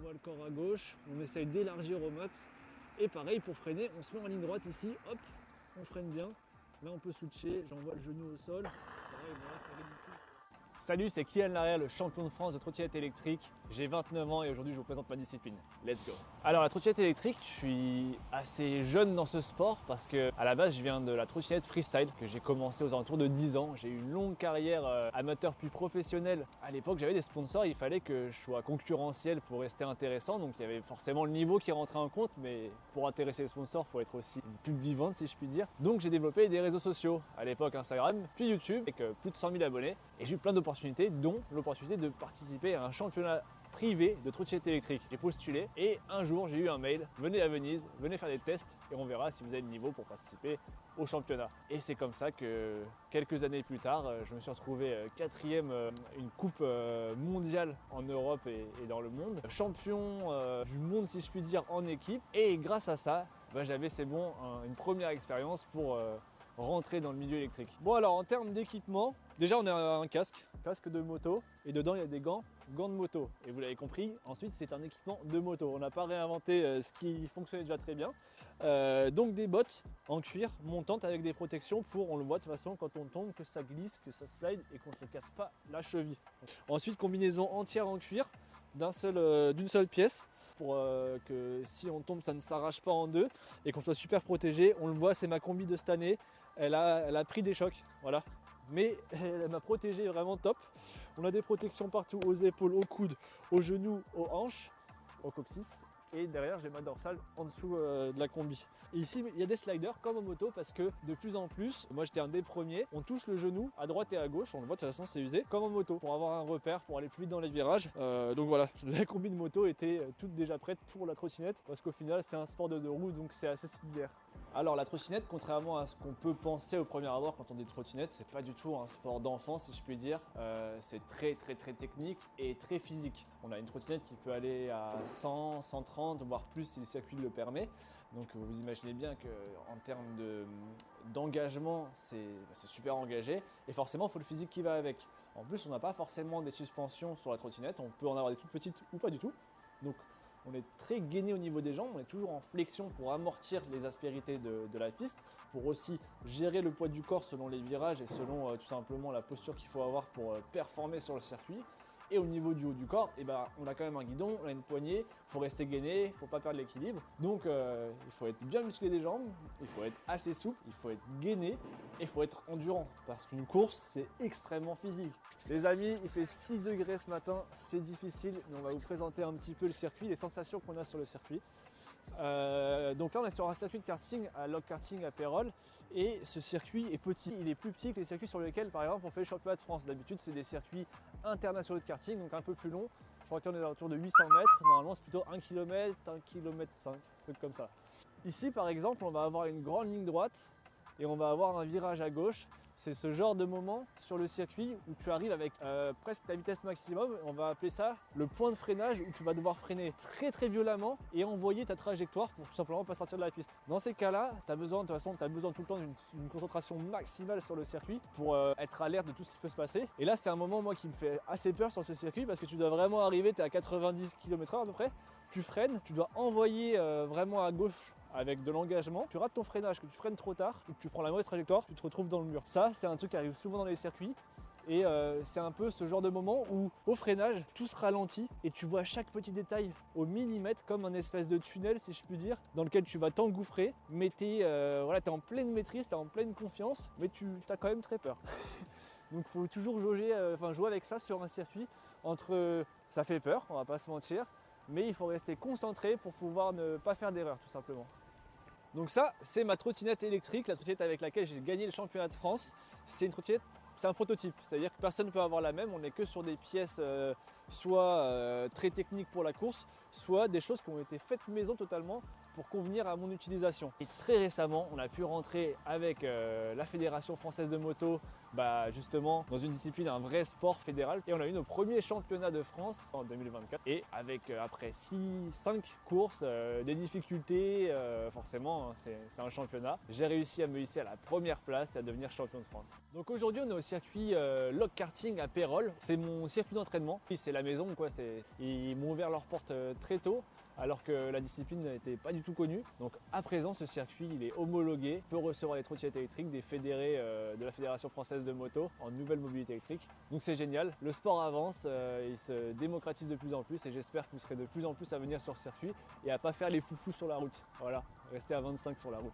voit le corps à gauche, on essaye d'élargir au max. Et pareil, pour freiner, on se met en ligne droite ici, hop, on freine bien. Là on peut switcher, j'envoie le genou au sol. Pareil, voilà, c'est ridicule. Salut, c'est Kylian Larrière, le champion de France de trottinette électrique. J'ai 29 ans et aujourd'hui je vous présente ma discipline. Let's go. Alors la trottinette électrique, je suis assez jeune dans ce sport parce que à la base je viens de la trottinette freestyle que j'ai commencé aux alentours de 10 ans. J'ai eu une longue carrière amateur puis professionnelle. À l'époque j'avais des sponsors, il fallait que je sois concurrentiel pour rester intéressant. Donc il y avait forcément le niveau qui rentrait en compte, mais pour intéresser les sponsors, il faut être aussi une pub vivante si je puis dire. Donc j'ai développé des réseaux sociaux, à l'époque Instagram, puis YouTube avec plus de 100 000 abonnés. Et j'ai eu plein d'opportunités, dont l'opportunité de participer à un championnat privé de trottinette électrique. J'ai postulé et un jour j'ai eu un mail, venez à Venise, venez faire des tests et on verra si vous avez le niveau pour participer au championnat. Et c'est comme ça que quelques années plus tard, je me suis retrouvé quatrième une coupe mondiale en Europe et dans le monde, champion du monde si je puis dire en équipe, et grâce à ça, j'avais c'est bon une première expérience pour rentrer dans le milieu électrique. Bon alors en termes d'équipement, déjà on a un casque de moto et dedans il y a des gants de moto. Et vous l'avez compris, ensuite c'est un équipement de moto. On n'a pas réinventé ce qui fonctionnait déjà très bien. Donc des bottes en cuir montantes avec des protections pour, on le voit de toute façon quand on tombe, que ça glisse, que ça slide et qu'on ne se casse pas la cheville. Ensuite combinaison entière en cuir d'une seule pièce pour que si on tombe ça ne s'arrache pas en deux et qu'on soit super protégé. On le voit, c'est ma combi de cette année, elle a pris des chocs, voilà, mais elle m'a protégé vraiment top. On a des protections partout, aux épaules, aux coudes, aux genoux, aux hanches, au coccyx. Et derrière j'ai ma dorsale en dessous de la combi. Et ici il y a des sliders comme en moto parce que de plus en plus, moi j'étais un des premiers, on touche le genou à droite et à gauche, on le voit de toute façon c'est usé, comme en moto, pour avoir un repère, pour aller plus vite dans les virages. Donc voilà, la combi de moto était toute déjà prête pour la trottinette parce qu'au final c'est un sport de deux roues donc c'est assez similaire. Alors la trottinette, contrairement à ce qu'on peut penser au premier abord quand on dit trottinette, c'est pas du tout un sport d'enfant si je puis dire. C'est très technique et très physique. On a une trottinette qui peut aller à 100, 130, voire plus si le circuit le permet. Donc vous imaginez bien qu'en termes d'engagement, c'est super engagé et forcément il faut le physique qui va avec. En plus on n'a pas forcément des suspensions sur la trottinette, on peut en avoir des toutes petites ou pas du tout. Donc on est très gainé au niveau des jambes, on est toujours en flexion pour amortir les aspérités de la piste, pour aussi gérer le poids du corps selon les virages et selon tout simplement la posture qu'il faut avoir pour performer sur le circuit. Et au niveau du haut du corps, on a quand même un guidon, on a une poignée, il faut rester gainé, il ne faut pas perdre l'équilibre. Donc il faut être bien musclé des jambes, il faut être assez souple, il faut être gainé et il faut être endurant. Parce qu'une course, c'est extrêmement physique. Les amis, il fait 6 degrés ce matin, c'est difficile, mais on va vous présenter un petit peu le circuit, les sensations qu'on a sur le circuit. Donc là on est sur un circuit de karting à Log Karting à Pérols et ce circuit est petit, il est plus petit que les circuits sur lesquels par exemple on fait le championnat de France. D'habitude c'est des circuits internationaux de karting, donc un peu plus long. Je crois qu'on est autour de 800 mètres, normalement c'est plutôt 1 km, 1 km 5, un truc comme ça. Ici par exemple on va avoir une grande ligne droite et on va avoir un virage à gauche. C'est ce genre de moment sur le circuit où tu arrives avec presque ta vitesse maximum. On va appeler ça le point de freinage où tu vas devoir freiner très violemment et envoyer ta trajectoire pour tout simplement pas sortir de la piste. Dans ces cas-là, tu as besoin tout le temps d'une concentration maximale sur le circuit pour être alerte de tout ce qui peut se passer. Et là, c'est un moment moi qui me fait assez peur sur ce circuit parce que tu dois vraiment arriver, tu es à 90 km/h à peu près. Tu freines, tu dois envoyer vraiment à gauche avec de l'engagement. Tu rates ton freinage, que tu freines trop tard ou que tu prends la mauvaise trajectoire, tu te retrouves dans le mur. Ça, c'est un truc qui arrive souvent dans les circuits et c'est un peu ce genre de moment où au freinage, tout se ralentit et tu vois chaque petit détail au millimètre comme un espèce de tunnel si je puis dire, dans lequel tu vas t'engouffrer, mais t'es en pleine maîtrise, t'es en pleine confiance, mais tu as quand même très peur. Donc il faut toujours jouer avec ça sur un circuit entre ça fait peur, on va pas se mentir, mais il faut rester concentré pour pouvoir ne pas faire d'erreur tout simplement. Donc ça, c'est ma trottinette électrique, la trottinette avec laquelle j'ai gagné le championnat de France. C'est une trottinette, c'est un prototype, c'est-à-dire que personne ne peut avoir la même, on n'est que sur des pièces soit très techniques pour la course, soit des choses qui ont été faites maison totalement pour convenir à mon utilisation. Et très récemment, on a pu rentrer avec la Fédération française de moto, justement dans une discipline, un vrai sport fédéral. Et on a eu nos premiers championnats de France en 2024. Et avec après 5 courses, des difficultés, forcément, hein, c'est un championnat. J'ai réussi à me hisser à la première place et à devenir champion de France. Donc aujourd'hui, on est au circuit Log Karting à Pérols. C'est mon circuit d'entraînement. C'est la maison, quoi. Ils m'ont ouvert leurs portes très tôt, alors que la discipline n'était pas du tout connue. Donc à présent, ce circuit, il est homologué, peut recevoir des trottinettes électriques des fédérés de la Fédération française de moto en nouvelle mobilité électrique. Donc c'est génial, le sport avance, il se démocratise de plus en plus et j'espère que vous serez de plus en plus à venir sur ce circuit et à pas faire les foufous sur la route. Voilà, restez à 25 sur la route.